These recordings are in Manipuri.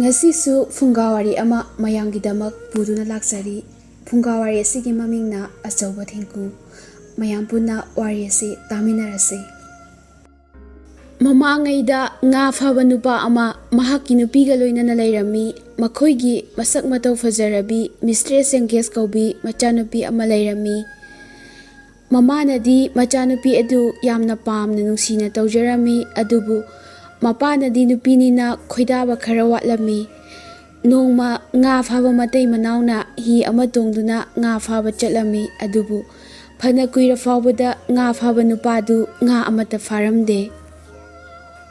Ngasisu Phungga Wari ama mayamgidamak puduna laksari. Phungga Wari asigi mamingna achauba thengku. Mayam punna wari asi taminarase. Mamangaida nga phaba nupa ama mahakki nupiga loinana lairami. Makhoigi masak matau fajarabi mistress engage kaubi machanupi ama lairami. Mamanadi machanupi adu yamna pamna nungsina taujarami adubu mapanadi nupinina khoidaba khara watlami. Nongma nga phaba matay manawna hi ama tongduna nga phaba chatlami adubu phana kuira fawbada nga phaba nupadu nga amata faramde.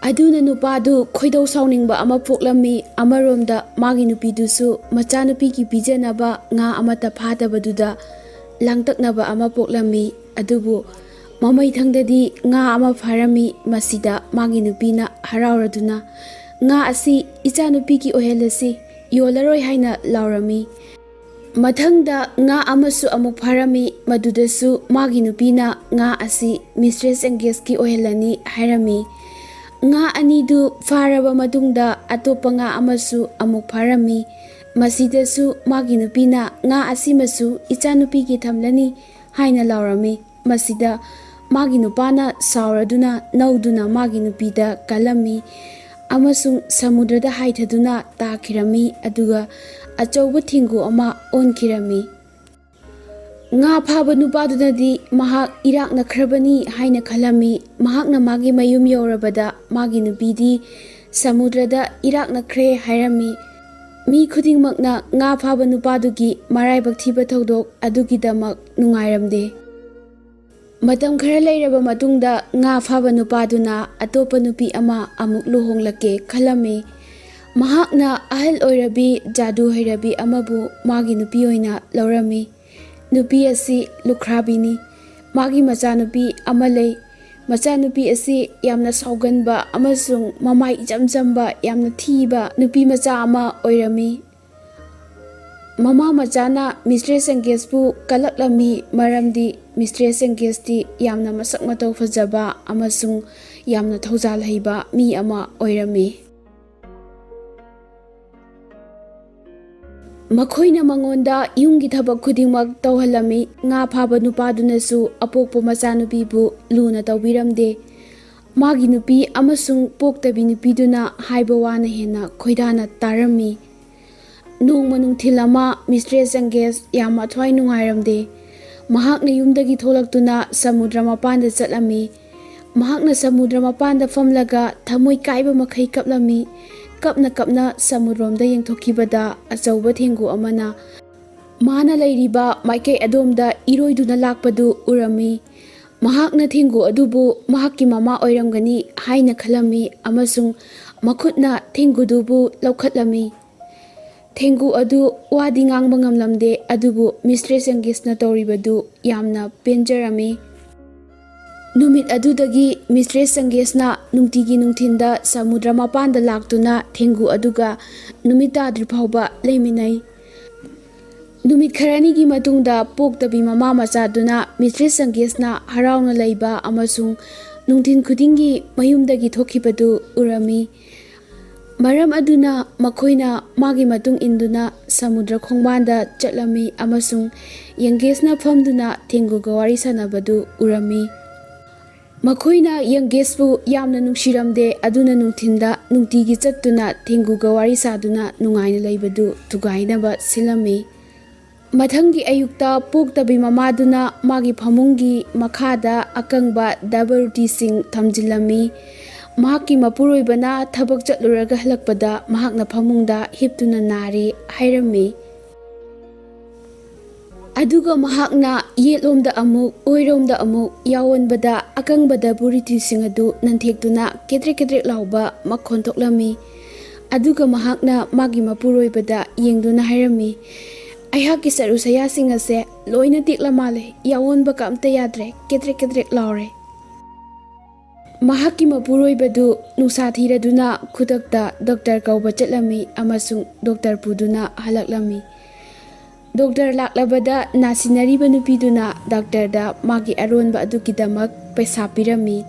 Aduna nupadu khoidau sawningba ama poklami amaromda magi nupidusu machanupigi bijanaba nga amata phadabaduda langtaknaba ama poklami adubu mamai thangdadi nga ama farami masida magi nupina harauraduna nga asi ichanupigi ohelasi yolaroi haina laurami. Mathangda nga amasu amuk farami madudasu magi nupina nga asi mistress engage ki ohelani hairami. Nga anidu faraba matungda atopa nga amasu amuk farami masidasu magi nupina nga asimasu ichanupigi thamlani haina laurami. Masida magi nupana sauraduna nauduna magi nupida kalami amasung samudrada haithaduna takhirami aduga achauba thingu ama onkirami. Nga phaba nupadunadi mahak irak nakhrabani haina khalami. Mahakna magi mayum yorabada magi nupidi samudrada irak nakhre hairami. Mi khudingmakna nga phaba nupadugi maraibak thiba thodok adugidamak nungairamde. Matam khara lairaba matungda nga phaba nupaduna atopa nupi ama amuk luhonglake khalame. Mahakna ahal oirabi jadu hairabi amabu magi nupi oina laurami. Nupi asi lukhrabini. Magi machanupi ama lei. Machanupi asi yamna sauganba amasung mamai jamjamba yamna thiba nupi macha ama oirami. Mama machana mistress engage pu kalaklami maramdi mistress engage ti yamna masak matau fajaba amasung yamna thaujal heiba mi ama oirami. Makhoina mangonda yunggi thabak khudingmak tawhalami. Nga phaba nupadunasu apokpo machanupibu luna tawbiramde. Magi nupi amasung poktabi nupiduna haiba wana hena khoidana tarami. Nongma nungthilama mistress engage yama thwai nungairamde. Mahakna yumdagi tholaktuna samudra mapanda chatlami. Mahakna samudra mapanda famlaga thamoi kaiba makhai kaplami. Kapna samudromda yengthokibada achauba thengu amana mana lairiba maikai adomda iroiduna lakpadu urami. Mahakna thengu adubu mahakki mama oiramgani haina khalami amasung makhutna thengudubu laukhatlami. Thengu adu wadi ngangba ngamlamde adubu mistress engage na tawribadu yamna penjarami. Numit adudagi mistress engage na nungtigi nungthinda samudra mapanda laktuna thengu aduga numita dripauba leiminai. Numit kharanigi matungda poktabi mama machaduna mistress engage na harauna leiba amasung nungthin khudingi mayumdagi thokibadu urami. Maram aduna makhoina magi matung induna samudra khongbanda chatlami amasung engage na famduna thengu gawari sanabadu urami. Makhoina engage pu yamna nungshiramde aduna nungthinda nungtigi chattuna thengu gawari saduna nungaina leibadu tugainaba silami. Mathangi ayukta poktabi mamaduna magi phamungi makhada akangba dabaruti sing thamjilami. Mahakki mapuroibana thabak chatluraga halakpada mahakna phamungda hiptuna nari hairami. Aduga mahakna yetlomda amuk oiromda amuk yawanbada akangbada buriti singadu nanthektuna kedrek lauba makhon thoklami. Aduga mahakna magi mapuroibada yengduna hairami. Aihakki saru saya singase loina tikla male yawanba ka amta yadre kedrek laure. Mahakki mapuroibadu nusa thiraduna khudakta doctor kauba chatlami amasung doctor puduna halaklami. Doctor laklabada nasinariba nupiduna doctor da magi aronba adugidamak paisa pirami.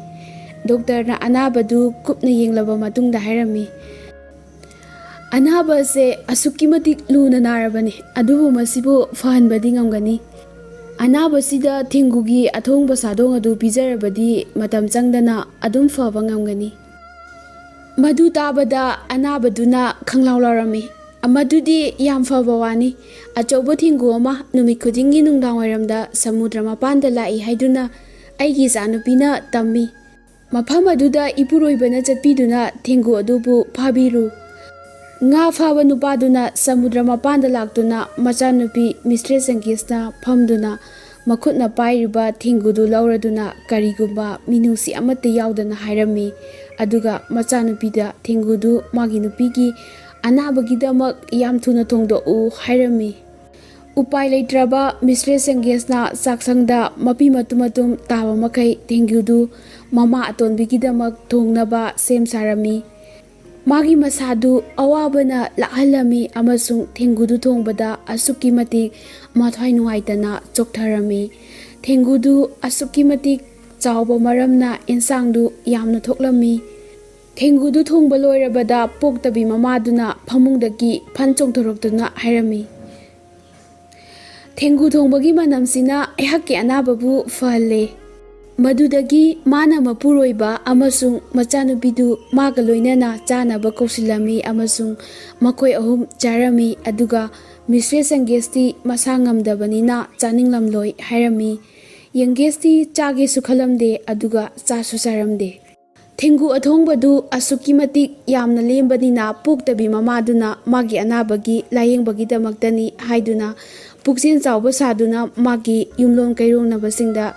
Doctor na anabadu kupna yenglaba matungda hairami. ꯑꯅꯥꯕ ꯑꯁꯦ ꯑꯁꯨꯛꯀꯤ ꯃꯇꯤꯛ ꯂꯨꯅ ꯅꯥꯔꯕꯅꯤ, ꯑꯗꯨꯕꯨ ꯃꯁꯤꯕꯨ ꯐꯍꯟꯕꯗꯤ ꯉꯝꯒꯅꯤ꯫ ꯑꯅꯥꯕꯁꯤꯗ ꯊꯦꯡꯒꯨꯒꯤ ꯑꯊꯣꯡꯕ ꯁꯥꯗꯣꯡ ꯑꯗꯨ ꯄꯤꯖꯔꯕꯗꯤ ꯃꯇꯝ ꯆꯪꯗꯅ ꯑꯗꯨꯝ ꯐꯕ ꯉꯝꯒꯅꯤ꯫ ꯃꯗꯨ ꯇꯥꯕꯗ ꯑꯅꯥꯕꯗꯨꯅ ꯈꯪꯂꯥꯎ ꯂꯥꯎꯔꯝꯃꯤ꯫ ꯃꯗꯨꯗꯤ ꯌꯥꯝ ꯐꯕ ꯋꯥꯅꯤ꯫ ꯑꯆꯧꯕ ꯊꯦꯡꯒꯨ ꯑꯃ ꯅꯨꯃꯤꯠ ꯈꯨꯗꯤꯡꯒꯤ ꯅꯨꯡꯗꯥꯡꯋꯥꯏꯔꯝꯗ ꯁꯃꯨꯗ꯭ꯔ ꯃꯄꯥꯟꯗ ꯂꯥꯛꯏ ꯍꯥꯏꯗꯨꯅ ꯑꯩꯒꯤ ꯏꯆꯥꯅꯨꯄꯤꯅ ꯇꯝꯃꯤ꯫ ꯃꯐꯝ ꯑꯗꯨꯗ ꯏꯄꯨꯔꯣꯏꯕꯅ ꯆꯠꯄꯤꯗꯨꯅ ꯊꯦꯡꯒꯨ ꯑꯗꯨꯕꯨ ꯐꯥꯕꯤꯔꯨ꯫ ꯉꯥ ꯐꯥꯕ ꯅꯨꯄꯥꯗꯨꯅ ꯁꯃꯨꯗ꯭ꯔ ꯃꯄꯥꯟꯗ ꯂꯥꯛꯇꯨꯅ ꯃꯆꯥꯅꯨꯄꯤ ꯃꯤꯁꯇ꯭ꯔꯦꯁ ꯆꯪꯒꯦꯁꯅ ꯐꯝꯗꯨꯅ ꯃꯈꯨꯠꯅ ꯄꯥꯏꯔꯤꯕ ꯊꯦꯡꯒꯨꯗꯨ ꯂꯧꯔꯗꯨꯅ ꯀꯔꯤꯒꯨꯝꯕ ꯃꯤꯅꯨꯡꯁꯤ ꯑꯃꯠꯇ ꯌꯥꯎꯗꯅ ꯍꯥꯏꯔꯝꯃꯤ꯫ ꯑꯗꯨꯒ ꯃꯆꯥꯅꯨꯄꯤꯗ ꯊꯦꯡꯒꯨꯗꯨ ꯃꯥꯒꯤ ꯅꯨꯄꯤꯒꯤ ꯑꯅꯥꯕꯒꯤꯗꯃꯛ ꯌꯥꯝ ꯊꯨꯅ ꯊꯣꯡꯗꯣꯛꯎ ꯍꯥꯏꯔꯝꯃꯤ꯫ ꯎꯄꯥꯏ ꯂꯩꯇ꯭ꯔꯕ ꯃꯤꯁꯇ꯭ꯔꯦꯁ ꯆꯪꯒꯦꯁꯅ ꯆꯥꯛꯁꯪꯗ ꯃꯄꯤ ꯃꯇꯨꯝ ꯇꯥꯕ ꯃꯈꯩ ꯊꯦꯡꯒꯨꯗꯨ ꯃꯃꯥ ꯑꯇꯣꯟꯕꯤꯒꯤꯗꯃꯛ ꯊꯣꯡꯅꯕ ꯁꯦꯝ ꯁꯥꯔꯝꯃꯤ꯫ ꯃꯥꯒꯤ ꯃꯁꯥꯗꯨ ꯑꯋꯥꯕꯅ ꯂꯥꯛꯍꯜꯂꯝꯃꯤ ꯑꯃꯁꯨꯡ ꯊꯦꯡꯒꯨꯗꯨ ꯊꯣꯡꯕꯗ ꯑꯁꯨꯛꯀꯤ ꯃꯇꯤꯛ ꯃꯊ꯭ꯋꯥꯏ ꯅꯨꯡꯉꯥꯏꯇꯅ ꯆꯣꯛꯊꯔꯝꯃꯤ꯫ ꯊꯦꯡꯒꯨꯗꯨ ꯑꯁꯨꯛꯀꯤ ꯃꯇꯤꯛ ꯆꯥꯎꯕ ꯃꯔꯝꯅ ꯑꯦꯟꯁꯥꯡꯗꯨ ꯌꯥꯝꯅ ꯊꯣꯛꯂꯝꯃꯤ꯫ ꯊꯦꯡꯒꯨꯗꯨ ꯊꯣꯡꯕ ꯂꯣꯏꯔꯕꯗ ꯄꯣꯛꯇꯕꯤ ꯃꯃꯥꯗꯨꯅ ꯐꯃꯨꯡꯗꯒꯤ ꯐꯟ ꯆꯣꯡꯊꯣꯔꯛꯇꯨꯅ ꯍꯥꯏꯔꯝꯃꯤ, ꯊꯦꯡꯒꯨ ꯊꯣꯡꯕꯒꯤ ꯃꯅꯝꯁꯤꯅ ꯑꯩꯍꯥꯛꯀꯤ ꯑꯅꯥꯕꯕꯨ ꯐꯍꯜꯂꯦ꯫ ꯃꯗꯨꯗꯒꯤ ꯃꯥꯅ ꯃꯄꯨꯔꯣꯏꯕ ꯑꯃꯁꯨꯡ ꯃꯆꯥꯅꯨꯄꯤꯗꯨ ꯃꯥꯒ ꯂꯣꯏꯅꯅ ꯆꯥꯅꯕ ꯀꯧꯁꯤꯜꯂꯝꯃꯤ ꯑꯃꯁꯨꯡ ꯃꯈꯣꯏ ꯑꯍꯨꯝ ꯆꯥꯔꯝꯃꯤ꯫ ꯑꯗꯨꯒ ꯃꯤꯁꯇ꯭ꯔꯦꯁ ꯌꯪꯒꯦꯁꯇꯤ ꯃꯁꯥ ꯉꯝꯗꯕꯅꯤꯅ ꯆꯥꯅꯤꯡꯂꯝꯂꯣꯏ ꯍꯥꯏꯔꯝꯃꯤ꯫ ꯌꯪꯒꯦꯁꯇꯤ ꯆꯥꯒꯦꯁꯨ ꯈꯜꯂꯝꯗꯦ ꯑꯗꯨꯒ ꯆꯥꯁꯨ ꯆꯥꯔꯝꯗꯦ꯫ ꯊꯦꯡꯒꯨ ꯑꯊꯣꯡꯕꯗꯨ ꯑꯁꯨꯛꯀꯤ ꯃꯇꯤꯛ ꯌꯥꯝꯅ ꯂꯦꯝꯕꯅꯤꯅ ꯄꯣꯛꯇꯕꯤ ꯃꯃꯥꯗꯨꯅ ꯃꯥꯒꯤ ꯑꯅꯥꯕꯒꯤ ꯂꯥꯌꯦꯡꯕꯒꯤꯗꯃꯛꯇꯅꯤ ꯍꯥꯏꯗꯨꯅ ꯄꯨꯛꯆꯦꯜ ꯆꯥꯎꯕ ꯁꯥꯗꯨꯅ ꯃꯥꯒꯤ ꯌꯨꯝꯂꯣꯟ ꯀꯩꯔꯣꯡꯅꯕꯁꯤꯡꯗ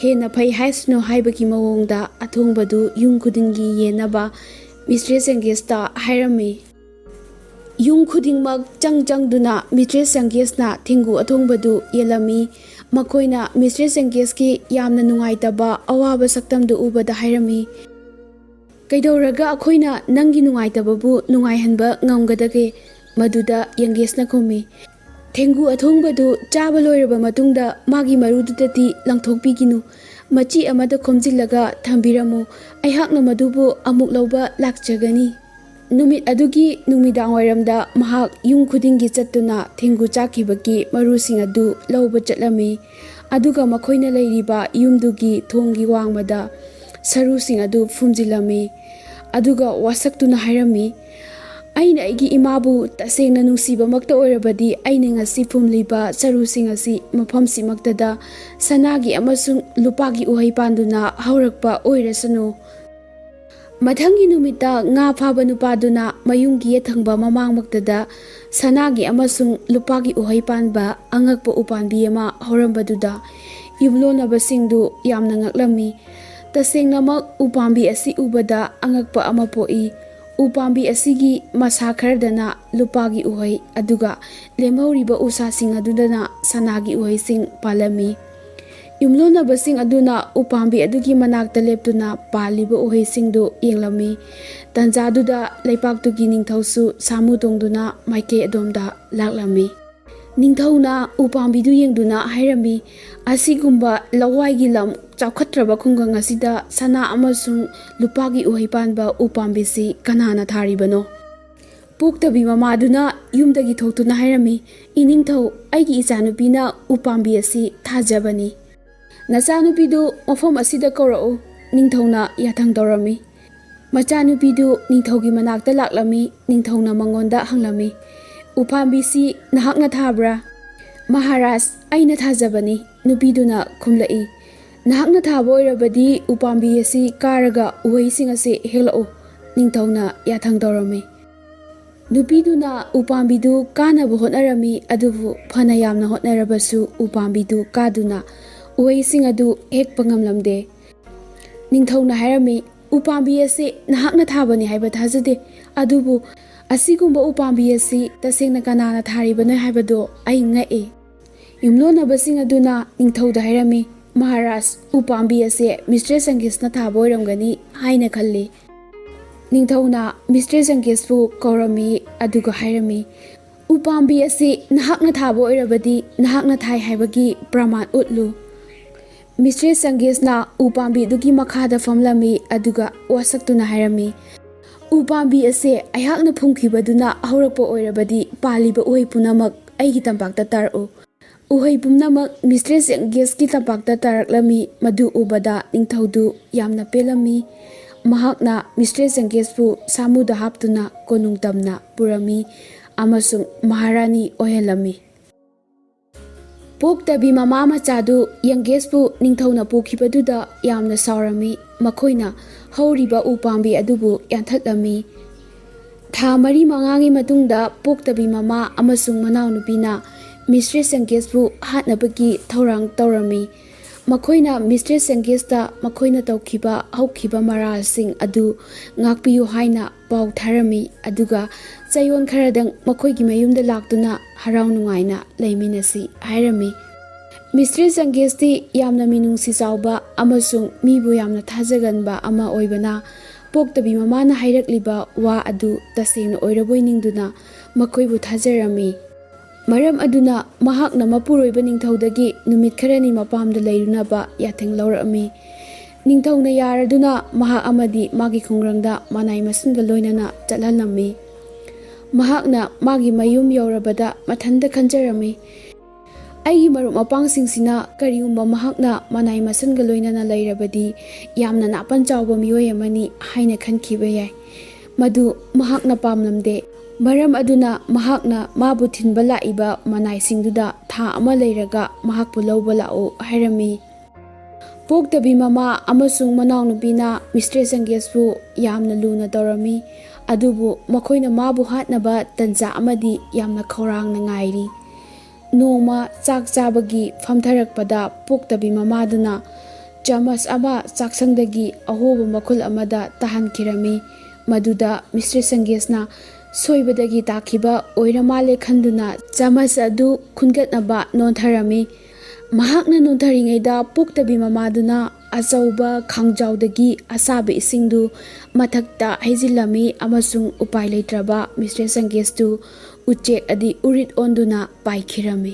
ꯍꯦꯟꯅ ꯐꯩ ꯍꯥꯏꯁꯅꯨ ꯍꯥꯏꯕꯒꯤ ꯃꯑꯣꯡꯗ ꯑꯊꯣꯡꯕꯗꯨ ꯌꯨꯝ ꯈꯨꯗꯤꯡꯒꯤ ꯌꯦꯟꯅꯕ ꯃꯤꯁꯇ꯭ꯔꯦꯁ ꯆꯪꯒꯦꯁꯇ ꯍꯥꯏꯔꯝꯃꯤ꯫ ꯌꯨꯝ ꯈꯨꯗꯤꯡꯃꯛ ꯆꯪꯗꯨꯅ ꯃꯤꯁꯇ꯭ꯔꯦꯁ ꯆꯪꯒꯦꯁꯅ ꯊꯦꯡꯒꯨ ꯑꯊꯣꯡꯕꯗꯨ ꯌꯦꯜꯂꯝꯃꯤ꯫ ꯃꯈꯣꯏꯅ ꯃꯤꯁꯇ꯭ꯔꯦꯁ ꯆꯪꯒꯦꯁꯀꯤ ꯌꯥꯝꯅ ꯅꯨꯡꯉꯥꯏꯇꯕ ꯑꯋꯥꯕ ꯁꯛꯇꯝꯗꯨ ꯎꯕꯗ ꯍꯥꯏꯔꯝꯃꯤ, ꯀꯩꯗꯧꯔꯒ ꯑꯩꯈꯣꯏꯅ ꯅꯪꯒꯤ ꯅꯨꯡꯉꯥꯏꯇꯕꯕꯨ ꯅꯨꯡꯉꯥꯏꯍꯟꯕ ꯉꯝꯒꯗꯒꯦ? ꯃꯗꯨꯗ ꯌꯪꯒꯦꯁꯅ ꯈꯨꯝꯃꯤ, ꯊꯦꯡꯒꯨ ꯑꯊꯣꯡꯕꯗꯨ ꯆꯥꯕ ꯂꯣꯏꯔꯕ ꯃꯇꯨꯡꯗ ꯃꯥꯒꯤ ꯃꯔꯨꯗꯨꯗꯗꯤ ꯂꯪꯊꯣꯛꯄꯤꯈꯤꯅꯨ, ꯃꯆꯤ ꯑꯃꯗ ꯈꯣꯝꯖꯤꯜꯂꯒ ꯊꯝꯕꯤꯔꯝꯃꯨ, ꯑꯩꯍꯥꯛꯅ ꯃꯗꯨꯕꯨ ꯑꯃꯨꯛ ꯂꯧꯕ ꯂꯥꯛꯆꯒꯅꯤ꯫ ꯅꯨꯃꯤꯠ ꯑꯗꯨꯒꯤ ꯅꯨꯃꯤꯗꯥꯡꯋꯥꯏꯔꯝꯗ ꯃꯍꯥꯛ ꯌꯨꯝ ꯈꯨꯗꯤꯡꯒꯤ ꯆꯠꯇꯨꯅ ꯊꯦꯡꯒꯨ ꯆꯥꯈꯤꯕꯒꯤ ꯃꯔꯨꯁꯤꯡ ꯑꯗꯨ ꯂꯧꯕ ꯆꯠꯂꯝꯃꯤ꯫ ꯑꯗꯨꯒ ꯃꯈꯣꯏꯅ ꯂꯩꯔꯤꯕ ꯌꯨꯝꯗꯨꯒꯤ ꯊꯣꯡꯒꯤ ꯋꯥꯡꯃꯗ ꯁꯔꯨꯁꯤꯡ ꯑꯗꯨ ꯐꯨꯝꯖꯤꯜꯂꯝꯃꯤ꯫ ꯑꯗꯨꯒ ꯋꯥꯁꯛꯇꯨꯅ ꯍꯥꯏꯔꯝꯃꯤ, ꯑꯩꯅ ꯑꯩꯒꯤ ꯏꯃꯥꯕꯨ ꯇꯁꯦꯡꯅ ꯅꯨꯡꯁꯤꯕꯃꯛꯇ ꯑꯣꯏꯔꯕꯗꯤ ꯑꯩꯅ ꯉꯁꯤ ꯐꯨꯝꯂꯤꯕ ꯁꯔꯨꯁꯤꯡ ꯑꯁꯤ ꯃꯐꯝꯁꯤꯃꯛꯇꯗ ꯁꯅꯥꯒꯤ ꯑꯃꯁꯨꯡ ꯂꯨꯄꯥꯒꯤ ꯎꯍꯩ ꯄꯥꯟꯗꯨꯅ ꯍꯧꯔꯛꯄ ꯑꯣꯏꯔꯁꯅꯨ꯫ ꯃꯊꯪꯒꯤ ꯅꯨꯃꯤꯠꯇ ꯉꯥ ꯐꯥꯕ ꯅꯨꯄꯥꯗꯨꯅ ꯃꯌꯨꯝꯒꯤ ꯌꯦꯠꯊꯪꯕ ꯃꯃꯥꯡꯃꯛꯇꯗ ꯁꯅꯥꯒꯤ ꯑꯃꯁꯨꯡ ꯂꯨꯄꯥꯒꯤ ꯎꯍꯩ ꯄꯥꯟꯕ ꯑꯉꯛꯄ ꯎꯄꯥꯝꯕꯤ ꯑꯃ ꯍꯧꯔꯝꯕꯗꯨꯗ ꯌꯨꯝꯂꯣꯟꯅꯕꯁꯤꯡꯗꯨ ꯌꯥꯝꯅ ꯉꯛꯂꯝꯃꯤ꯫ ꯇꯁꯦꯡꯅꯃꯛ ꯎꯄꯥꯝꯕꯤ ꯑꯁꯤ ꯎꯕꯗ ꯑꯉꯛꯄ ꯑꯃ ꯄꯣꯛꯏ꯫ ꯎꯄꯥꯝꯕꯤ ꯑꯁꯤꯒꯤ ꯃꯁꯥ ꯈꯔꯗꯅ ꯂꯨꯄꯥꯒꯤ ꯎꯍꯩ ꯑꯗꯨꯒ ꯂꯦꯝꯍꯧꯔꯤꯕ ꯎꯁꯥꯁꯤꯡ ꯑꯗꯨꯗꯅ ꯁꯅꯥꯒꯤ ꯎꯍꯩꯁꯤꯡ ꯄꯥꯜꯂꯝꯃꯤ꯫ ꯌꯨꯝꯂꯣꯟꯅꯕꯁꯤꯡ ꯑꯗꯨꯅ ꯎꯄꯥꯝꯕꯤ ꯑꯗꯨꯒꯤ ꯃꯅꯥꯛꯇ ꯂꯦꯞꯇꯨꯅ ꯄꯥꯜꯂꯤꯕ ꯎꯍꯩꯁꯤꯡꯗꯨ ꯌꯦꯡꯂꯝꯃꯤ꯫ ꯇꯥꯟꯖꯥꯗꯨꯗ ꯂꯩꯄꯥꯛꯇꯨꯒꯤ ꯅꯤꯡꯊꯧꯁꯨ ꯁꯥꯃꯨ ꯇꯣꯡꯗꯨꯅ ꯃꯥꯏꯀꯩ ꯑꯗꯣꯝꯗ ꯂꯥꯛꯂꯝꯃꯤ꯫ ꯅꯤꯡꯊꯧꯅ ꯎꯄꯥꯝꯕꯤꯗꯨ ꯌꯦꯡꯗꯨꯅ ꯍꯥꯏꯔꯝꯃꯤ, ꯑꯁꯤꯒꯨꯝꯕ ꯂꯋꯥꯏꯒꯤ ꯂꯝ ꯆꯥꯎꯈꯠꯇ꯭ꯔꯕ ꯈꯨꯡꯒꯪ ꯑꯁꯤꯗ ꯁꯅꯥ ꯑꯃꯁꯨꯡ ꯂꯨꯄꯥꯒꯤ ꯎꯍꯩ ꯄꯥꯟꯕ ꯎꯄꯥꯝꯕꯤꯁꯤ ꯀꯅꯥꯅ ꯊꯥꯔꯤꯕꯅꯣ? ꯄꯣꯛꯇꯕꯤ ꯃꯃꯥꯗꯨꯅ ꯌꯨꯝꯗꯒꯤ ꯊꯣꯛꯇꯨꯅ ꯍꯥꯏꯔꯝꯃꯤ, ꯏꯅꯤꯡꯊꯧ, ꯑꯩꯒꯤ ꯏꯆꯥꯅꯨꯄꯤꯅ ꯎꯄꯥꯝꯕꯤ ꯑꯁꯤ ꯊꯥꯖꯕꯅꯤ꯫ ꯅꯆꯥꯅꯨꯄꯤꯗꯨ ꯃꯐꯝ ꯑꯁꯤꯗ ꯀꯧꯔꯛꯎ꯫ ꯅꯤꯡꯊꯧꯅ ꯌꯥꯊꯪ ꯇꯧꯔꯝꯃꯤ꯫ ꯃꯆꯥꯅꯨꯄꯤꯗꯨ ꯅꯤꯡꯊꯧꯒꯤ ꯃꯅꯥꯛꯇ ꯂꯥꯛꯂꯝꯃꯤ꯫ ꯅꯤꯡꯊꯧꯅ ꯃꯉꯣꯟꯗ ꯍꯪꯂꯝꯃꯤ, ꯎꯄꯥꯝꯕꯤꯁꯤ ꯅꯍꯥꯛꯅ ꯊꯥꯕ꯭ꯔꯥ? ꯃꯍꯥꯔꯥꯖ, ꯑꯩꯅ ꯊꯥꯖꯕꯅꯤ, ꯅꯨꯄꯤꯗꯨꯅ ꯈꯨꯝꯂꯛꯏ꯫ ꯅꯍꯥꯛꯅ ꯊꯥꯕ ꯑꯣꯏꯔꯕꯗꯤ ꯎꯄꯥꯝꯕꯤ ꯑꯁꯤ ꯀꯥꯔꯒ ꯎꯍꯩꯁꯤꯡ ꯑꯁꯤ ꯍꯦꯛꯂꯛꯎ꯫ ꯅꯤꯡꯊꯧꯅ ꯌꯥꯊꯪ ꯇꯧꯔꯝꯃꯤ꯫ ꯅꯨꯄꯤꯗꯨꯅ ꯎꯄꯥꯝꯕꯤꯗꯨ ꯀꯥꯅꯕ ꯍꯣꯠꯅꯔꯝꯃꯤ, ꯑꯗꯨꯕꯨ ꯐꯅ ꯌꯥꯝꯅ ꯍꯣꯠꯅꯔꯕꯁꯨ ꯎꯄꯥꯝꯕꯤꯗꯨ ꯀꯥꯗꯨꯅ ꯎꯍꯩꯁꯤꯡ ꯑꯗꯨ ꯍꯦꯛꯄ ꯉꯝꯂꯝꯗꯦ꯫ ꯅꯤꯡꯊꯧꯅ ꯍꯥꯏꯔꯝꯃꯤ, ꯎꯄꯥꯝꯕꯤ ꯑꯁꯤ ꯅꯍꯥꯛꯅ ꯊꯥꯕꯅꯤ ꯍꯥꯏꯕ ꯊꯥꯖꯗꯦ, ꯑꯗꯨꯕꯨ ꯑꯁꯤꯒꯨꯝꯕ ꯎꯄꯥꯝꯕꯤ ꯑꯁꯤ ꯇꯁꯦꯡꯅ ꯀꯅꯥꯅ ꯊꯥꯔꯤꯕꯅꯣ ꯍꯥꯏꯕꯗꯨ ꯑꯩ ꯉꯛꯏ꯫ ꯌꯨꯝꯂꯣꯟꯅꯕꯁꯤꯡ ꯑꯗꯨꯅ ꯅꯤꯡꯊꯧꯗ ꯍꯥꯏꯔꯝꯃꯤ, ꯃꯍꯥꯔꯥꯖ, ꯎꯄꯥꯝꯕꯤ ꯑꯁꯤ ꯃꯤꯁꯇ꯭ꯔꯦꯁ ꯆꯪꯒꯦꯁꯅ ꯊꯥꯕ ꯑꯣꯏꯔꯝꯒꯅꯤ ꯍꯥꯏꯅ ꯈꯜꯂꯤ꯫ ꯅꯤꯡꯊꯧꯅ ꯃꯤꯁꯇ꯭ꯔꯦꯁ ꯆꯪꯒꯦꯁꯄꯨ ꯀꯧꯔꯝꯃꯤ ꯑꯗꯨꯒ ꯍꯥꯏꯔꯝꯃꯤ, ꯎꯄꯥꯝꯕꯤ ꯑꯁꯤ ꯅꯍꯥꯛꯅ ꯊꯥꯕ ꯑꯣꯏꯔꯕꯗꯤ ꯅꯍꯥꯛꯅ ꯊꯥꯏ ꯍꯥꯏꯕꯒꯤ ꯄ꯭ꯔꯃꯥꯟ ꯎꯠꯂꯨ꯫ ꯃꯤꯁꯇ꯭ꯔꯦꯁ ꯆꯪꯒꯦꯁꯅ ꯎꯄꯥꯝꯕꯤ ꯑꯗꯨꯒꯤ ꯃꯈꯥꯗ ꯐꯝꯂꯝꯃꯤ ꯑꯗꯨꯒ ꯋꯥꯁꯛꯇꯨꯅ ꯍꯥꯏꯔꯝꯃꯤ, ꯎ ꯄꯥꯝꯕꯤ ꯑꯁꯦ ꯑꯩꯍꯥꯛꯅ ꯐꯨꯝꯈꯤꯕꯗꯨꯅ ꯍꯧꯔꯛꯄ ꯑꯣꯏꯔꯕꯗꯤ ꯄꯥꯜꯂꯤꯕ ꯎꯍꯩ ꯄꯨꯝꯅꯃꯛ ꯑꯩꯒꯤ ꯇꯝꯄꯥꯛꯇ ꯇꯥꯔꯛꯎ꯫ ꯎꯍꯩ ꯄꯨꯝꯅꯃꯛ ꯃꯤꯁꯇ꯭ꯔꯦꯁ ꯌꯪꯒꯦꯁꯀꯤ ꯇꯝꯄꯥꯛꯇ ꯇꯥꯔꯛꯂꯝꯃꯤ꯫ ꯃꯗꯨ ꯎꯕꯗ ꯅꯤꯡꯊꯧꯗꯨ ꯌꯥꯝꯅ ꯄꯦꯜꯂꯝꯃꯤ꯫ ꯃꯍꯥꯛꯅ ꯃꯤꯁꯇ꯭ꯔꯦꯁ ꯌꯪꯒꯦꯁꯄꯨ ꯁꯥꯃꯨꯗ ꯍꯥꯞꯇꯨꯅ ꯀꯣꯅꯨꯡ ꯇꯝꯅ ꯄꯨꯔꯝꯃꯤ ꯑꯃꯁꯨꯡ ꯃꯍꯥꯔꯥꯅꯤ ꯑꯣꯏꯍꯜꯂꯝꯃꯤ꯫ ꯄꯣꯛꯇꯕꯤ ꯃꯃꯥ ꯃꯆꯥꯗꯨ ꯌꯪꯒꯦꯁꯄꯨ ꯅꯤꯡꯊꯧꯅ ꯄꯨꯈꯤꯕꯗꯨꯗ ꯌꯥꯝꯅ ꯁꯥꯎꯔꯝꯃꯤ꯫ ꯃꯈꯣꯏꯅ ꯍꯧꯔꯤꯕ ꯎ ꯄꯥꯝꯕꯤ ꯑꯗꯨꯕꯨ ꯌꯥꯟꯊꯠꯂꯝꯃꯤ꯫ ꯊꯥ 4-5ꯒꯤ ꯃꯇꯨꯡꯗ ꯄꯣꯛꯇꯕꯤ ꯃꯃꯥ ꯑꯃꯁꯨꯡ ꯃꯅꯥꯎꯅꯨꯄꯤꯅ ꯃꯤꯁꯇ꯭ꯔꯦꯁ ꯌꯪꯒꯦꯁꯄꯨ ꯍꯥꯠꯅꯕꯒꯤ ꯊꯧꯔꯥꯡ ꯇꯧꯔꯝꯃꯤ꯫ ꯃꯈꯣꯏꯅ ꯃꯤꯁꯇ꯭ꯔꯦꯁ ꯌꯪꯒꯦꯁꯇ ꯃꯈꯣꯏꯅ ꯇꯧꯈꯤꯕ ꯍꯧꯈꯤꯕ ꯃꯔꯥꯜꯁꯤꯡ ꯑꯗꯨ ꯉꯥꯛꯄꯤꯌꯨ ꯍꯥꯏꯅ ꯄꯥꯎ ꯊꯥꯔꯝꯃꯤ ꯑꯗꯨꯒ ꯆꯌꯣꯜ ꯈꯔꯗꯪ ꯃꯈꯣꯏꯒꯤ ꯃꯌꯨꯝꯗ ꯂꯥꯛꯇꯨꯅ ꯍꯔꯥꯎ ꯅꯨꯡꯉꯥꯏꯅ ꯂꯩꯃꯤꯟꯅꯁꯤ ꯍꯥꯏꯔꯝꯃꯤ꯫ ꯃꯤꯁꯇ꯭ꯔꯦꯁ ꯌꯪꯒꯦꯁꯇꯤ ꯌꯥꯝꯅ ꯃꯤꯅꯨꯡꯁꯤ ꯆꯥꯎꯕ ꯑꯃꯁꯨꯡ ꯃꯤꯕꯨ ꯌꯥꯝꯅ ꯊꯥꯖꯒꯟꯕ ꯑꯃ ꯑꯣꯏꯕꯅ ꯄꯣꯛꯇꯕꯤ ꯃꯃꯥꯅ ꯍꯥꯏꯔꯛꯂꯤꯕ ꯋꯥ ꯑꯗꯨ ꯇꯁꯦꯡꯅ ꯑꯣꯏꯔꯕꯣꯏ ꯅꯤꯡꯗꯨꯅ ꯃꯈꯣꯏꯕꯨ ꯊꯥꯖꯔꯝꯃꯤ꯫ ꯃꯔꯝ ꯑꯗꯨꯅ ꯃꯍꯥꯛꯅ ꯃꯄꯨꯔꯣꯏꯕ ꯅꯤꯡꯊꯧꯗꯒꯤ ꯅꯨꯃꯤꯠ ꯈꯔꯅꯤ ꯃꯄꯥꯝꯗ ꯂꯩꯔꯨꯅꯕ ꯌꯥꯊꯪ ꯂꯧꯔꯛꯑꯝꯃꯤ꯫ ꯅꯤꯡꯊꯧꯅ ꯌꯥꯔꯗꯨꯅ ꯃꯍꯥꯛ ꯑꯃꯗꯤ ꯃꯥꯒꯤ ꯈꯨꯡꯒꯪꯗ ꯃꯅꯥꯏ ꯃꯁꯤꯟꯒ ꯂꯣꯏꯅꯅ ꯆꯠꯍꯜꯂꯝꯃꯤ꯫ ꯃꯍꯥꯛꯅ ꯃꯥꯒꯤ ꯃꯌꯨꯝ ꯌꯧꯔꯕꯗ ꯃꯊꯟꯇ ꯈꯟꯖꯔꯝꯃꯤ, ꯑꯩꯒꯤ ꯃꯔꯨꯞ ꯃꯄꯥꯡꯁꯤꯡꯁꯤꯅ ꯀꯔꯤꯒꯨꯝꯕ ꯃꯍꯥꯛꯅ ꯃꯅꯥꯏ ꯃꯁꯤꯟꯒ ꯂꯣꯏꯅꯅ ꯂꯩꯔꯕꯗꯤ ꯌꯥꯝꯅ ꯅꯥꯄꯟ ꯆꯥꯎꯕ ꯃꯤꯑꯣꯏ ꯑꯃꯅꯤ ꯍꯥꯏꯅ ꯈꯟꯈꯤꯕ ꯌꯥꯏ꯫ ꯃꯗꯨ ꯃꯍꯥꯛꯅ ꯄꯥꯝꯂꯝꯗꯦ꯫ ꯃꯔꯝ ꯑꯗꯨꯅ ꯃꯍꯥꯛꯅ ꯃꯥꯕꯨ ꯊꯤꯟꯕ ꯂꯥꯛꯏꯕ ꯃꯅꯥꯏꯁꯤꯡꯗꯨꯗ ꯊꯥ ꯑꯃ ꯂꯩꯔꯒ ꯃꯍꯥꯛꯄꯨ ꯂꯧꯕ ꯂꯥꯛꯎ ꯍꯥꯏꯔꯝꯃꯤ꯫ ꯄꯣꯛꯇꯕꯤ ꯃꯃꯥ ꯑꯃꯁꯨꯡ ꯃꯅꯥꯎꯅꯨꯄꯤꯅ ꯃꯤꯁꯇ꯭ꯔꯦꯁ ꯌꯪꯒꯦꯁꯄꯨ ꯌꯥꯝꯅ ꯂꯨꯅ ꯇꯧꯔꯝꯃꯤ ꯑꯗꯨꯕꯨ ꯃꯈꯣꯏꯅ ꯃꯥꯕꯨ ꯍꯥꯠꯅꯕ ꯇꯟꯖꯥ ꯑꯃꯗꯤ ꯌꯥꯝꯅ ꯈꯧꯔꯥꯡꯅ ꯉꯥꯏꯔꯤ꯫ ꯅꯣꯡꯃ ꯆꯥꯛ ꯆꯥꯕꯒꯤ ꯐꯝꯊꯔꯛꯄꯗ ꯄꯣꯛꯇꯕꯤ ꯃꯃꯥꯗꯨꯅ ꯆꯥꯃꯁ ꯑꯃ ꯆꯥꯛꯁꯪꯗꯒꯤ ꯑꯍꯣꯕ ꯃꯈꯨꯜ ꯑꯃꯗ ꯇꯥꯍꯟꯈꯤꯔꯝꯃꯤ꯫ ꯃꯗꯨꯗ ꯃꯤꯁꯇ꯭ꯔꯦꯁ ꯌꯪꯒꯦꯁꯅ ꯁꯣꯏꯕꯗꯒꯤ ꯇꯥꯈꯤꯕ ꯑꯣꯏꯔ ꯃꯥꯜꯂꯦ ꯈꯟꯗꯨꯅ ꯆꯥꯃꯁ ꯑꯗꯨ ꯈꯨꯟꯒꯠꯅꯕ ꯅꯣꯟꯊꯔꯝꯃꯤ꯫ ꯃꯍꯥꯛꯅ ꯅꯣꯟꯊꯔꯤꯉꯩꯗ ꯄꯣꯛꯇꯕꯤ ꯃꯃꯥꯗꯨꯅ ꯑꯆꯧꯕ ꯈꯥꯡꯖꯥꯎꯗꯒꯤ ꯑꯁꯥꯕ ꯏꯁꯤꯡꯗꯨ ꯃꯊꯛꯇ ꯍꯩꯖꯤꯜꯂꯝꯃꯤ ꯑꯃꯁꯨꯡ ꯎꯄꯥꯏ ꯂꯩꯇ꯭ꯔꯕ ꯃꯤꯁꯇ꯭ꯔꯦꯁ ꯌꯪꯒꯦꯁꯇꯨ ꯎꯆꯦꯛ ꯑꯗꯤ ꯎꯔꯤꯠ ꯑꯣꯟꯗꯨꯅ ꯄꯥꯏꯈꯤꯔꯝꯃꯤ꯫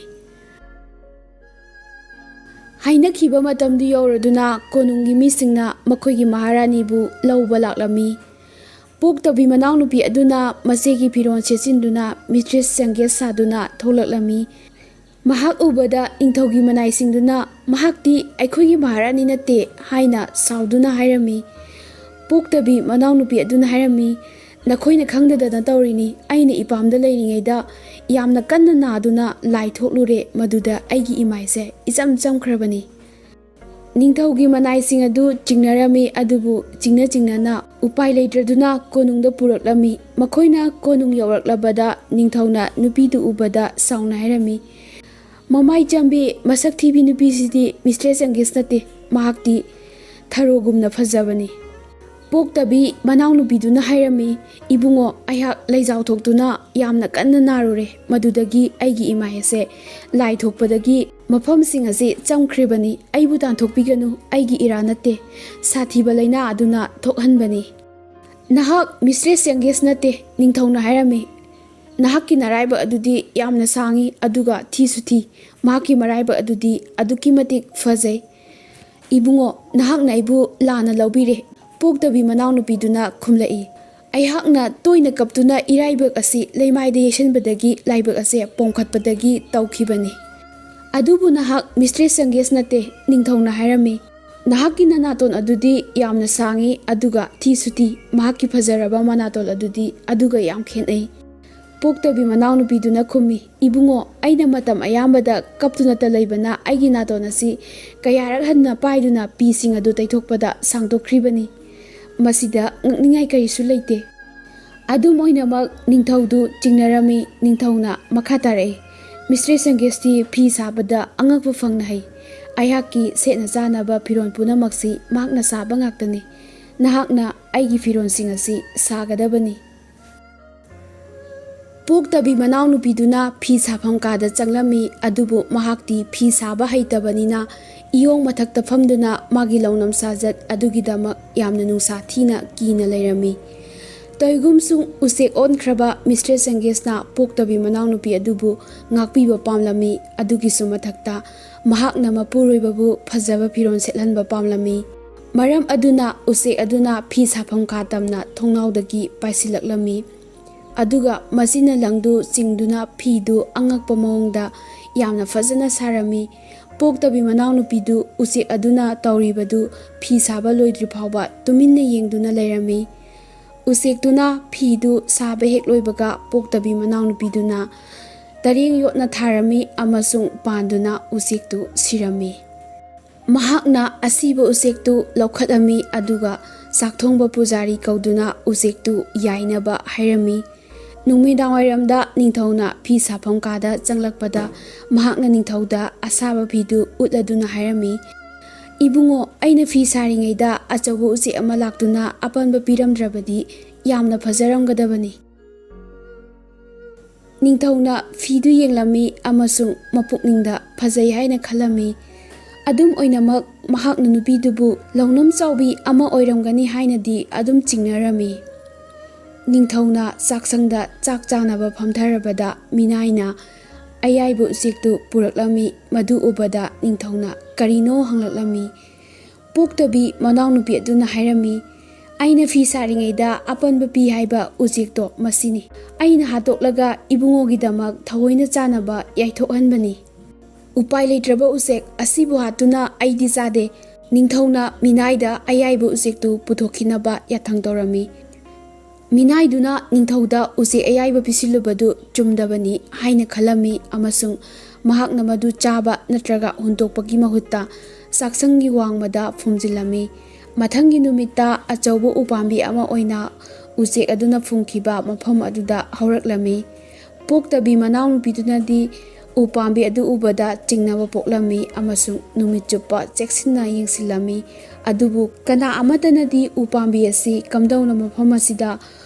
ꯍꯥꯏꯅꯈꯤꯕ ꯃꯇꯝꯗꯨ ꯌꯧꯔꯗꯨꯅ ꯀꯣꯅꯨꯡꯒꯤ ꯃꯤꯁꯤꯡꯅ ꯃꯈꯣꯏꯒꯤ ꯃꯍꯥꯔꯥꯅꯤꯕꯨ ꯂꯧꯕ ꯂꯥꯛꯂꯝꯃꯤ꯫ ꯄꯣꯛꯇꯕꯤ ꯃꯅꯥꯎꯅꯨꯄꯤ ꯑꯗꯨꯅ ꯃꯆꯦꯒꯤ ꯐꯤꯔꯣꯜ ꯁꯦꯠꯆꯤꯟꯗꯨꯅ ꯃꯤꯁꯇ꯭ꯔꯦꯁ ꯌꯪꯒꯦꯁ ꯁꯥꯗꯨꯅ ꯊꯣꯛꯂꯛꯂꯝꯃꯤ꯫ ꯃꯍꯥꯛ ꯎꯕꯗ ꯅꯤꯡꯊꯧꯒꯤ ꯃꯅꯥꯏꯁꯤꯡꯗꯨꯅ ꯃꯍꯥꯛꯇꯤ ꯑꯩꯈꯣꯏꯒꯤ ꯃꯍꯥꯔꯥꯅꯤ ꯅꯠꯇꯦ ꯍꯥꯏꯅ ꯁꯥꯎꯗꯨꯅ ꯍꯥꯏꯔꯝꯃꯤ꯫ ꯄꯣꯛꯇꯕꯤ ꯃꯅꯥꯎꯅꯨꯄꯤ ꯑꯗꯨꯅ ꯍꯥꯏꯔꯝꯃꯤ, ꯅꯈꯣꯏꯅ ꯈꯪꯗꯗꯅ ꯇꯧꯔꯤꯅꯤ꯫ ꯑꯩꯅ ꯏꯄꯥꯝꯗ ꯂꯩꯔꯤꯉꯩꯗ ꯌꯥꯝꯅ ꯀꯟꯅ ꯅꯥꯗꯨꯅ ꯂꯥꯏ ꯊꯣꯛꯂꯨꯔꯦ ꯃꯗꯨꯗ ꯑꯩꯒꯤ ꯏꯃꯥꯏꯁꯦ ꯏꯆꯝ ꯆꯝꯈ꯭ꯔꯕꯅꯤ꯫ ꯅꯤꯡꯊꯧꯒꯤ ꯃꯅꯥꯏꯁꯤꯡ ꯑꯗꯨ ꯆꯤꯡꯅꯔꯝꯃꯤ ꯑꯗꯨꯕꯨ ꯆꯤꯡꯅ ꯎꯄꯥꯏ ꯂꯩꯇ꯭ꯔꯗꯨꯅ ꯀꯣꯅꯨꯡꯗ ꯄꯨꯔꯛꯂꯝꯃꯤ꯫ ꯃꯈꯣꯏꯅ ꯀꯣꯅꯨꯡ ꯌꯧꯔꯛꯂꯕꯗ ꯅꯤꯡꯊꯧꯅ ꯅꯨꯄꯤꯗꯨ ꯎꯕꯗ ꯁꯥꯎꯅ ꯍꯥꯏꯔꯝꯃꯤ, ꯃꯃꯥꯏ ꯆꯝꯕꯤ ꯃꯁꯛ ꯊꯤꯕꯤ ꯅꯨꯄꯤꯁꯤꯗꯤ ꯃꯤꯁꯇ꯭ꯔꯦꯁ ꯌꯪꯒꯦꯁ ꯅꯠꯇꯦ, ꯃꯍꯥꯛꯇꯤ ꯊꯔꯣꯒꯨꯝꯅ ꯐꯖꯕꯅꯤ꯫ ꯄꯣꯛꯇꯕꯤ ꯃꯅꯥꯎꯅꯨꯄꯤꯗꯨꯅ ꯍꯥꯏꯔꯝꯃꯤ, ꯏꯕꯨꯡꯉꯣ, ꯑꯩꯍꯥꯛ ꯂꯩꯖꯥꯎ ꯊꯣꯛꯇꯨꯅ ꯌꯥꯝꯅ ꯀꯟꯅ ꯅꯥꯔꯨꯔꯦ ꯃꯗꯨꯗꯒꯤ ꯑꯩꯒꯤ ꯏꯃꯥꯏ ꯑꯁꯦ ꯂꯥꯏ ꯊꯣꯛꯄꯗꯒꯤ ꯃꯐꯝꯁꯤꯡ ꯑꯁꯤ ꯆꯝꯈ꯭ꯔꯤꯕꯅꯤ꯫ ꯑꯩꯕꯨ ꯇꯥꯟꯊꯣꯛꯄꯤꯒꯅꯨ, ꯑꯩꯒꯤ ꯏꯔꯥꯟ ꯅꯠꯇꯦ, ꯁꯥꯊꯤꯕ ꯂꯩꯅꯥ ꯑꯗꯨꯅ ꯊꯣꯛꯍꯟꯕꯅꯤ꯫ ꯅꯍꯥꯛ ꯃꯤꯁꯇ꯭ꯔꯦꯁ ꯌꯪꯒꯦꯁ ꯅꯠꯇꯦ꯫ ꯅꯤꯡꯊꯧꯅ ꯍꯥꯏꯔꯝꯃꯤ, ꯅꯍꯥꯛꯀꯤ ꯅꯔꯥꯏꯕꯛ ꯑꯗꯨꯗꯤ ꯌꯥꯝꯅ ꯁꯥꯡꯏ ꯑꯗꯨꯒ ꯊꯤꯁꯨ ꯊꯤ꯫ ꯃꯍꯥꯛꯀꯤ ꯃꯔꯥꯏꯕꯛ ꯑꯗꯨꯗꯤ ꯑꯗꯨꯛꯀꯤ ꯃꯇꯤꯛ ꯐꯖꯩ꯫ ꯏꯕꯨꯡꯉꯣ, ꯅꯍꯥꯛꯅ ꯑꯩꯕꯨ ꯂꯥꯟꯅ ꯂꯧꯕꯤꯔꯦ꯫ ꯄꯣꯛꯇꯕꯤ ꯃꯅꯥꯎꯅꯨꯄꯤꯗꯨꯅ ꯈꯨꯝꯂꯛꯏ, ꯑꯩꯍꯥꯛꯅ ꯇꯣꯏꯅ ꯀꯞꯇꯨꯅ ꯏꯔꯥꯏꯕꯛ ꯑꯁꯤ ꯂꯩꯃꯥꯏꯗ ꯌꯩꯁꯤꯟꯕꯗꯒꯤ ꯂꯥꯏꯕꯛ ꯑꯁꯦ ꯄꯣꯝꯈꯠꯄꯗꯒꯤ ꯇꯧꯈꯤꯕꯅꯤ꯫ ꯑꯗꯨꯕꯨ ꯅꯍꯥꯛ ꯃꯤꯁꯇ꯭ꯔꯦꯁ ꯌꯪꯒꯦꯁ ꯅꯠꯇꯦ꯫ ꯅꯤꯡꯊꯧꯅ ꯍꯥꯏꯔꯝꯃꯤ, ꯅꯍꯥꯛꯀꯤ ꯅꯅꯥꯇꯣꯟ ꯑꯗꯨꯗꯤ ꯌꯥꯝꯅ ꯁꯥꯡꯏ ꯑꯗꯨꯒ ꯊꯤꯁꯨ ꯊꯤ꯫ ꯃꯍꯥꯛꯀꯤ ꯐꯖꯔꯕ ꯃꯅꯥꯇꯣꯟ ꯑꯗꯨꯗꯤ ꯑꯗꯨꯒ ꯌꯥꯝ ꯈꯦꯠꯅꯩ꯫ ꯄꯣꯛꯇꯕꯤ ꯃꯅꯥꯎꯅꯨꯄꯤꯗꯨꯅ ꯈꯨꯝꯃꯤ, ꯏꯕꯨꯡꯉꯣ, ꯑꯩꯅ ꯃꯇꯝ ꯑꯌꯥꯝꯕꯗ ꯀꯞꯇꯨꯅꯇ ꯂꯩꯕꯅ ꯑꯩꯒꯤ ꯅꯥꯇꯣꯟ ꯑꯁꯤ ꯀꯌꯥꯔꯛ ꯍꯟꯅ ꯄꯥꯏꯗꯨꯅ ꯄꯤꯁꯤꯡ ꯑꯗꯨ ꯇꯩꯊꯣꯛꯄꯗ ꯁꯥꯡꯗꯣꯛꯈ꯭ꯔꯤꯕꯅꯤ꯫ ꯃꯁꯤꯗ ꯉꯛꯅꯤꯡꯉꯥꯏ ꯀꯔꯤꯁꯨ ꯂꯩꯇꯦ꯫ ꯑꯗꯨꯝ ꯑꯣꯏꯅꯃꯛ ꯅꯤꯡꯊꯧꯗꯨ ꯆꯤꯡꯅꯔꯝꯃꯤ꯫ ꯅꯤꯡꯊꯧꯅ ꯃꯈꯥ ꯇꯥꯔꯛꯏ, ꯃꯤꯁꯇ꯭ꯔꯦꯁ ꯌꯪꯒꯦꯁꯇꯤ ꯐꯤ ꯁꯥꯕꯗ ꯑꯉꯛꯄ ꯐꯪꯅ ꯍꯩ꯫ ꯑꯩꯍꯥꯛꯀꯤ ꯁꯦꯠꯅ ꯆꯥꯅꯕ ꯐꯤꯔꯣꯜ ꯄꯨꯝꯅꯃꯛꯁꯤ ꯃꯍꯥꯛꯅ ꯁꯥꯕ ꯉꯥꯛꯇꯅꯤ꯫ ꯅꯍꯥꯛꯅ ꯑꯩꯒꯤ ꯐꯤꯔꯣꯜꯁꯤꯡ ꯑꯁꯤ ꯁꯥꯒꯗꯕꯅꯤ꯫ ꯄꯣꯛꯇꯕꯤ ꯃꯅꯥꯎꯅꯨꯄꯤꯗꯨꯅ ꯐꯤ ꯁꯥꯐꯝ ꯀꯥꯗ ꯆꯪꯂꯝꯃꯤ ꯑꯗꯨꯕꯨ ꯃꯍꯥꯛꯇꯤ ꯐꯤ ꯁꯥꯕ ꯍꯩꯇꯕꯅꯤꯅ ꯏꯌꯣꯡ ꯃꯊꯛꯇ ꯐꯝꯗꯨꯅ ꯃꯥꯒꯤ ꯂꯧꯅꯝ ꯁꯥꯖꯠ ꯑꯗꯨꯒꯤꯗꯃꯛ ꯌꯥꯝꯅ ꯅꯨꯡꯁꯥ ꯊꯤꯅ ꯀꯤꯅ ꯂꯩꯔꯝꯃꯤ꯫ ꯇꯧꯏꯒꯨꯝꯁꯨꯡ ꯎꯆꯦꯛ ꯑꯣꯟꯈ꯭ꯔꯕ ꯃꯤꯁꯇ꯭ꯔꯦꯁ ꯌꯪꯒꯦꯁꯅ ꯄꯣꯛꯇꯕꯤ ꯃꯅꯥꯎꯅꯨꯄꯤ ꯑꯗꯨꯕꯨ ꯉꯥꯛꯄꯤꯕ ꯄꯥꯝꯂꯝꯃꯤ꯫ ꯑꯗꯨꯒꯤꯁꯨ ꯃꯊꯛꯇ ꯃꯍꯥꯛꯅ ꯃꯄꯨꯔꯣꯏꯕꯕꯨ ꯐꯖꯕ ꯐꯤꯔꯣꯜ ꯁꯦꯠꯍꯟꯕ ꯄꯥꯝꯂꯝꯃꯤ꯫ Maram aduna usek aduna phi safam kha tamna thongnawdagi paisilaklammi. Aduga masina langdu chingduna phidu angakpa mawngda yamna fazana sarami. Poktabi manaw nupidu usek aduna tawribadu phi saba loidri phawba tuminna yengduna leirami. Usektuna phidu saba hek loibaga poktabi manaw nupiduna tareng yotna tharami amasung panduna usektu sirami. Mahakna asiba usektu laukhatami aduga sakthongba pujari kauduna usektu yainaba hairami. Numidang wairamda ningthawna phi safam kada changlakpada mahakna ningthawda asaba phidu utladuna hairami. Ibungo aina phi saringaida achawba usek ama laktuna apanba piramdrabadi yamna fajaramgadabani. Ningthawna phidu yenglami amasung mapukningda fajai haina khalami. Adum oinamak mahakna nupidubu launam chawbi ama oiramgani hainadi adum chingnarami. Ningthawna chaksangda chak chanaba phamtharabada minaina ayaibu usektu puraklami madu ubada ningthawna karino hanglaklami. Poktabi manaw nupi aduna hairami. Aina phi saringaida apanba pi haiba usekto masini. Aina hatoklaga ibungogidamak thawoina chanaba yaithokhanbani. Upai leitraba usek asibu hatuna aidi chade. Ningthawna minaida ayaibu usektu puthokhinaba yathang tawrami. Minaiduna ningthawda usek ayaiba pisilubadu chumdabani haina khalami amasung mahakna madu chaba natraga huntokpagi mahutta saksangi wangmada phumjilami. Mathangi numita achawba upambi ama oina usek aduna phungkhiba mafam aduda hawraklami. Poktabi manaw nupidunadi upambi adu ubada chingnaba poklami amasung numit chupa cheksinna yengsilami. Adubu kana amatanadi upambi asi kamdawna mafam asida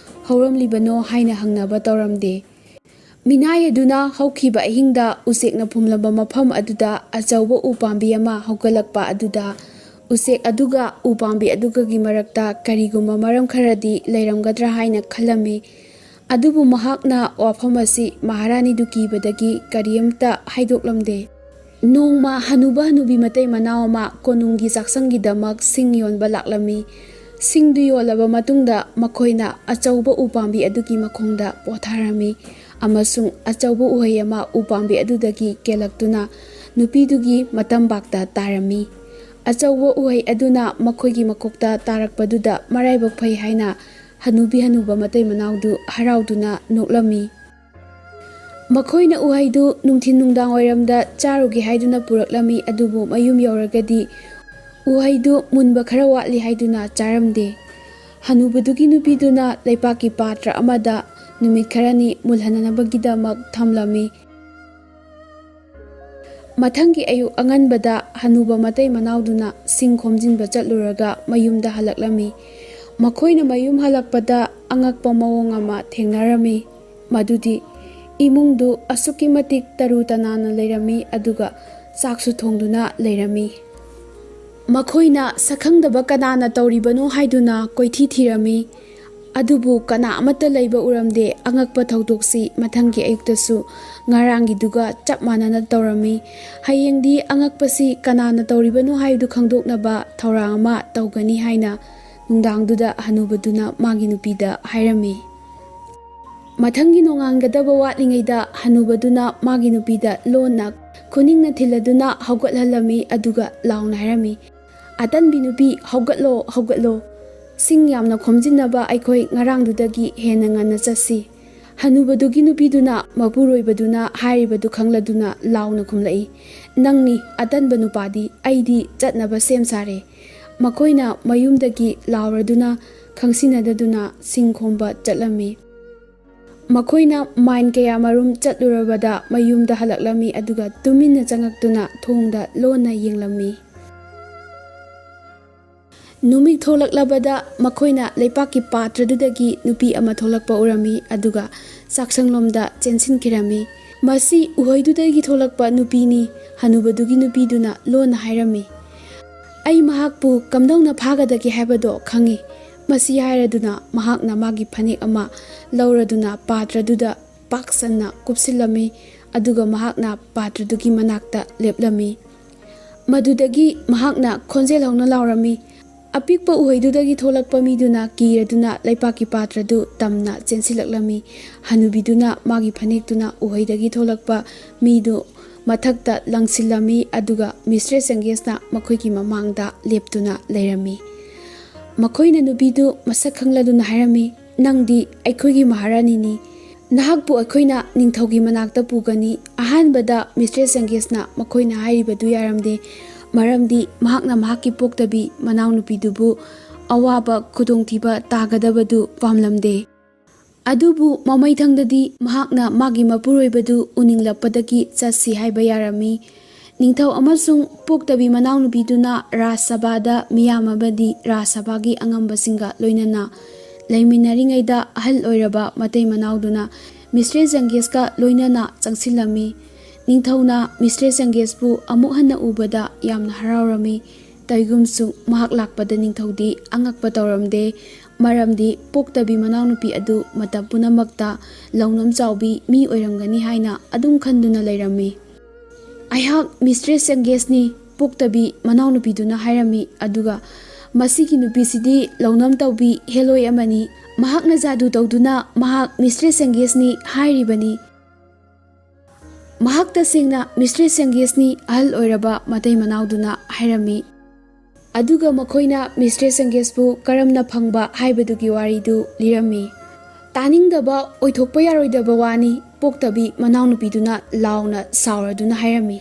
hawramlibano haina hangnaba tawramde. Minai aduna hawkhiba ahingda usekna phumlaba mafam aduda achawba upambi ama hawgalakpa aduda usek aduga upambi adugagi marakta kariguma maram kharadi leiramgadra haina khalami. Adubu mahakna wafam asi maharani dukibadagi kariyamta haidoklamde. Nongma hanuba hanubi matay manaw ama konunggi saksangi damak sing yonba laklami. Singdu yolaba matungda makoina achawba upambi adugi makhongda potharami. Amasung achawba uhai ama upambi adudagi kelaktuna nupidugi matambakta tarami. Achawba uhai aduna makoigi makokta tarakpaduda maraibak phai haina hanubi hanuba matay manawdu harauduna noklami. Makoina uhaidu nungthin nungdang wairamda charugi haiduna puraklami adubu mayum yauragadi uhaidu munba khara watli haiduna charamde. Hanubadugi nupiduna leipaki patra amada numit kharani mulhananabagidamak thamlami. Mathangi ayu anganbada hanuba matay manawduna sing khomjinba chatluraga mayumda halaklami. Makoina mayum halakpada angakpa mawong ama thengnarami. Madudi imungdu asuki matik taru tanana leirami aduga saksu thongduna leirami. Makoina sakhangdaba kanana tawribano haiduna koithi thirami. Adubu kana amata leiba uramde angakpa thaudoksi mathangi ayuktasu ngarangiduga chap manana tawrami. Hayengdi angakpasi kanana tawribano haidu khangdoknaba thawrang ama tawgani haina nungdangduda hanubaduna magi nupida hairami. Mathangi nongangadaba watlingaida hanubaduna magi nupida lona kuningna thiladuna hawgathalami aduga launa hairami. Atanbi nupi hawgatlo hawgatlo sing yamna khomjinaba aikhoi ngarangdudagi hena ngana chasi. Hanubadugi nupiduna mapuroibaduna hairibadu khangladuna launa khumlai. Nangni atanba nupadi aidi chatnaba semsare. Makoina mayumdagi lauraduna khangsinadaduna singkhomba chatlami. Makoina main kaya marum chatlurabada mayumda halaklami aduga tuminna changaktuna thongda lona yenglami. Numik tholaklabada makoina leipaki patradudagi nupi ama tholakpa urami aduga saksanglomda chensinkirami. Masi uhaidudagi tholakpa nupini hanubadugi nupiduna lona hairami. Ai mahakpu kamdongna phagadagi haibado khangi. Masi hairaduna mahakna magi phanik ama lauraduna patraduda paksanna kupsilami aduga mahakna patradugi manakta leplami. Madudagi mahakna khonjel hongna laurami ꯑꯄꯤꯛꯄ ꯎꯍꯩꯗꯨꯗꯒꯤ ꯊꯣꯛꯂꯛꯄ ꯃꯤꯗꯨꯅ ꯀꯤꯔꯗꯨꯅ ꯂꯩꯄꯥꯛꯀꯤ ꯄꯥꯇ꯭ꯔꯗꯨ ꯇꯝꯅ ꯆꯦꯟꯁꯤꯜꯂꯛꯂꯝꯃꯤ꯫ ꯍꯅꯨꯕꯤꯗꯨꯅ ꯃꯥꯒꯤ ꯐꯅꯦꯛꯇꯨꯅ ꯎꯍꯩꯗꯒꯤ ꯊꯣꯛꯂꯛꯄ ꯃꯤꯗꯨ ꯃꯊꯛꯇ ꯂꯪꯁꯤꯜꯂꯝꯃꯤ ꯑꯗꯨꯒ ꯃꯤꯁꯇ꯭ꯔꯦꯁ ꯆꯪꯒꯦꯁꯅ ꯃꯈꯣꯏꯒꯤ ꯃꯃꯥꯡꯗ ꯂꯦꯞꯇꯨꯅ ꯂꯩꯔꯝꯃꯤ꯫ ꯃꯈꯣꯏꯅ ꯅꯨꯄꯤꯗꯨ ꯃꯁꯛ ꯈꯪꯂꯗꯨꯅ ꯍꯥꯏꯔꯝꯃꯤ, "ꯅꯪꯗꯤ ꯑꯩꯈꯣꯏꯒꯤ ꯃꯍꯥꯔꯥꯅꯤꯅꯤ꯫ ꯅꯍꯥꯛꯄꯨ ꯑꯩꯈꯣꯏꯅ ꯅꯤꯡꯊꯧꯒꯤ ꯃꯅꯥꯛꯇ ꯄꯨꯒꯅꯤ꯫" ꯑꯍꯥꯟꯕꯗ ꯃꯤꯁꯇ꯭ꯔꯦꯁ ꯆꯪꯒꯦꯁꯅ ꯃꯈꯣꯏꯅ ꯍꯥꯏꯔꯤꯕꯗꯨ ꯌꯥꯔꯝꯗꯦ, ꯃꯔꯝꯗꯤ ꯃꯍꯥꯛꯅ ꯃꯍꯥꯛꯀꯤ ꯄꯣꯛꯇꯕꯤ ꯃꯅꯥꯎꯅꯨꯄꯤꯗꯨꯕꯨ ꯑꯋꯥꯕ ꯈꯨꯗꯣꯡꯊꯤꯕ ꯇꯥꯒꯗꯕꯗꯨ ꯄꯥꯝꯂꯝꯗꯦ꯫ ꯑꯗꯨꯕꯨ ꯃꯃꯩꯊꯪꯗꯗꯤ ꯃꯍꯥꯛꯅ ꯃꯥꯒꯤ ꯃꯄꯨꯔꯣꯏꯕꯗꯨ ꯎꯅꯤꯡꯂꯛꯄꯗꯒꯤ ꯆꯠꯁꯤ ꯍꯥꯏꯕ ꯌꯥꯔꯝꯃꯤ꯫ ꯅꯤꯡꯊꯧ ꯑꯃꯁꯨꯡ ꯄꯣꯛꯇꯕꯤ ꯃꯅꯥꯎꯅꯨꯄꯤꯗꯨꯅ ꯔꯥꯖꯁꯚꯥꯗ ꯃꯤꯌꯥꯝ ꯑꯃꯗꯤ ꯔꯥꯖꯁꯚꯥꯒꯤ ꯑꯉꯝꯕꯁꯤꯡꯒ ꯂꯣꯏꯅꯅ ꯂꯩꯃꯤꯟꯅꯔꯤꯉꯩꯗ ꯑꯍꯜ ꯑꯣꯏꯔꯕ ꯃꯇꯩ ꯃꯅꯥꯎꯗꯨꯅ ꯃꯤꯁꯇ꯭ꯔꯦꯁ ꯆꯪꯒꯦꯁꯀ ꯂꯣꯏꯅꯅ ꯆꯪꯁꯤꯜꯂꯝꯃꯤ꯫ ꯅꯤꯡꯊꯧꯅ ꯃꯤꯁꯇ꯭ꯔꯦꯁ ꯆꯪꯒꯦꯁꯄꯨ ꯑꯃꯨꯛ ꯍꯟꯅ ꯎꯕꯗ ꯌꯥꯝꯅ ꯍꯔꯥꯎꯔꯝꯃꯤ꯫ ꯇꯧꯏꯒꯨꯝꯁꯨ ꯃꯍꯥꯛ ꯂꯥꯛꯄꯗ ꯅꯤꯡꯊꯧꯗꯤ ꯑꯉꯛꯄ ꯇꯧꯔꯝꯗꯦ, ꯃꯔꯝꯗꯤ ꯄꯣꯛꯇꯕꯤ ꯃꯅꯥꯎꯅꯨꯄꯤ ꯑꯗꯨ ꯃꯇꯝ ꯄꯨꯝꯅꯃꯛꯇ ꯂꯧꯅꯝ ꯆꯥꯎꯕꯤ ꯃꯤ ꯑꯣꯏꯔꯝꯒꯅꯤ ꯍꯥꯏꯅ ꯑꯗꯨꯝ ꯈꯟꯗꯨꯅ ꯂꯩꯔꯝꯃꯤ꯫ "ꯑꯩꯍꯥꯛ ꯃꯤꯁꯇ꯭ꯔꯦꯁ ꯆꯪꯒꯦꯁꯅꯤ", ꯄꯣꯛꯇꯕꯤ ꯃꯅꯥꯎꯅꯨꯄꯤꯗꯨꯅ ꯍꯥꯏꯔꯝꯃꯤ꯫ ꯑꯗꯨꯒ "ꯃꯁꯤꯒꯤ ꯅꯨꯄꯤꯁꯤꯗꯤ ꯂꯧꯅꯝ ꯇꯧꯕꯤ ꯍꯦꯂꯣꯏ ꯑꯃꯅꯤ꯫ ꯃꯍꯥꯛꯅ ꯖꯥꯗꯨ ꯇꯧꯗꯨꯅ ꯃꯍꯥꯛ ꯃꯤꯁꯇ꯭ꯔꯦꯁ ꯆꯪꯒꯦꯁꯅꯤ ꯍꯥꯏꯔꯤꯕꯅꯤ"꯫ "ꯃꯍꯥꯛ ꯇꯁꯦꯡꯅ ꯃꯤꯁꯇ꯭ꯔꯦꯁ ꯆꯪꯒꯦꯁꯅꯤ", ꯑꯍꯜ ꯑꯣꯏꯔꯕ ꯃꯇꯩ ꯃꯅꯥꯎꯗꯨꯅ ꯍꯥꯏꯔꯝꯃꯤ꯫ ꯑꯗꯨꯒ ꯃꯈꯣꯏꯅ ꯃꯤꯁꯇ꯭ꯔꯦꯁ ꯆꯪꯒꯦꯁꯄꯨ ꯀꯔꯝꯅ ꯐꯪꯕ ꯍꯥꯏꯕꯗꯨꯒꯤ ꯋꯥꯔꯤꯗꯨ ꯂꯤꯔꯝꯃꯤ꯫ "ꯇꯥꯅꯤꯡꯗꯕ ꯑꯣꯏꯊꯣꯛꯄ ꯌꯥꯔꯣꯏꯗꯕ ꯋꯥꯅꯤ", ꯄꯣꯛꯇꯕꯤ ꯃꯅꯥꯎꯅꯨꯄꯤꯗꯨꯅ ꯂꯥꯎꯅ ꯁꯥꯎꯔꯗꯨꯅ ꯍꯥꯏꯔꯝꯃꯤ꯫